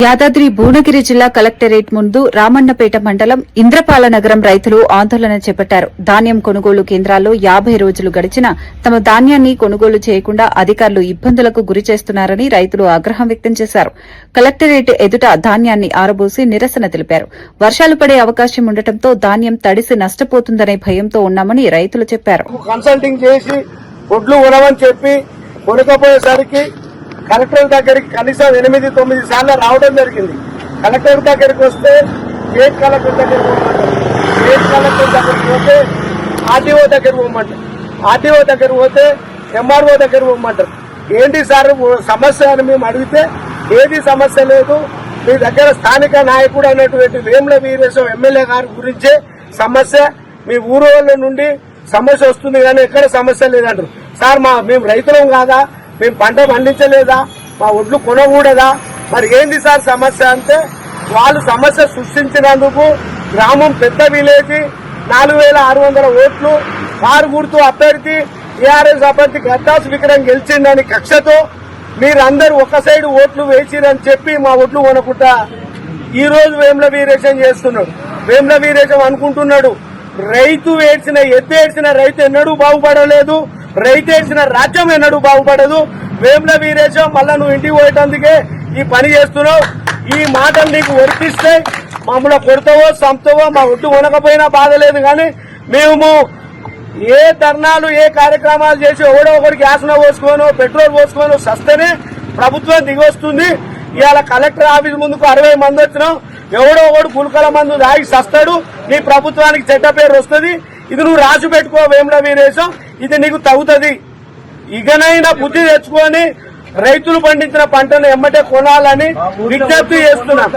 యాదాద్రి భువనగిరి జిల్లా కలెక్టరేట్ ముందు రామన్నపేట మండలం ఇంద్రపాల నగరం రైతులు ఆందోళన చేపట్టారు. ధాన్యం కొనుగోలు కేంద్రాల్లో 50 రోజులు గడిచినా తమ ధాన్యాన్ని కొనుగోలు చేయకుండా అధికారులు ఇబ్బందులకు గురి చేస్తున్నారని రైతులు ఆగ్రహం వ్యక్తం చేశారు. కలెక్టరేట్ ఎదుట ధాన్యాన్ని ఆరబోసి నిరసన తెలిపారు. వర్షాలు పడే అవకాశం ఉండటంతో ధాన్యం తడిసి నష్టపోతుందనే భయంతో ఉన్నామని రైతులు చెప్పారు. కన్సల్టింగ్ చేసి ఒడ్లు కొనమని చెప్పి కొనకపోయేసరికి కలెక్టర్ దగ్గరికి కనీసం 8-9 సార్లు రావడం జరిగింది. కలెక్టర్ దగ్గరికి వస్తే స్టేట్ కలెక్టర్ దగ్గరికి పోమంటారు, స్టేట్ కలెక్టర్ దగ్గరికి పోతే ఆర్డీఓ దగ్గర పోమంటారు, ఆర్డీఓ దగ్గర పోతే ఎంఆర్ఓ దగ్గర పోమంటారు. ఏంటి సార్ సమస్య అని మేము అడిగితే ఏది సమస్య లేదు, మీ దగ్గర స్థానిక నాయకుడు అయినటువంటి వేముల వీరేశం ఎమ్మెల్యే గారి గురించే సమస్య, మీ ఊరోళ్ళ నుండి సమస్య వస్తుంది కానీ ఎక్కడ సమస్య లేదంటారు. సార్ మేము రైతులం కాదా, మేము పంట పండించలేదా, మా ఒడ్లు కొనకూడదా, మరి ఏంది సార్ సమస్య అంటే వాళ్ళు సమస్య సృష్టించినందుకు గ్రామం పెద్ద విలేజ్ 4600 ఓట్లు కారు గుర్తు అభ్యర్థి టీఆర్ఎస్ అభ్యర్థి గద్దాసు విక్రమ్ గెలిచిందని కక్షతో మీరందరూ ఒక సైడ్ ఓట్లు వేసిరని చెప్పి మా ఓట్లు కొనకుండా ఈ రోజు వేముల వీరేశం చేస్తున్నాడు. వేముల వీరేశం అనుకుంటున్నాడు రైతు ఎత్తేడ్చిన రైతు ఎన్నడూ బాగుపడలేదు, రైతు ఏడ్చిన రాజ్యం ఎన్నడూ బాగుపడదు. వేముల వీరేశం మళ్ళా నువ్వు ఇంటికి పోయేటందుకే ఈ పని చేస్తున్నావు. ఈ మాటలు నీకు వర్తిస్తే మమ్మల్ని కొడతావో చంపుతావో, మా ఒడ్డు కొనకపోయినా బాధలేదు కానీ మేము ఏ ధర్నాలు ఏ కార్యక్రమాలు చేసి ఎవడో ఒకటి గ్యాస్ను పోసుకోను పెట్రోల్ పోసుకోను సస్తేనే ప్రభుత్వం దిగొస్తుంది. ఇవాళ కలెక్టర్ ఆఫీస్ ముందుకు 60 మంది వచ్చినాం, ఎవడో ఒకడు పుల్కల మందు దాగి సస్తాడు, నీ ప్రభుత్వానికి చెడ్డ పేరు వస్తుంది. ఇది నువ్వు రాసి పెట్టుకో వేముల వీరేశం, ఇది నీకు తగ్గుతుంది. ఇకనైనా బుద్ధి తెచ్చుకొని రైతులు పండించిన పంటను ఎమ్మటే కొనాలని విజ్ఞప్తి చేస్తున్నాం.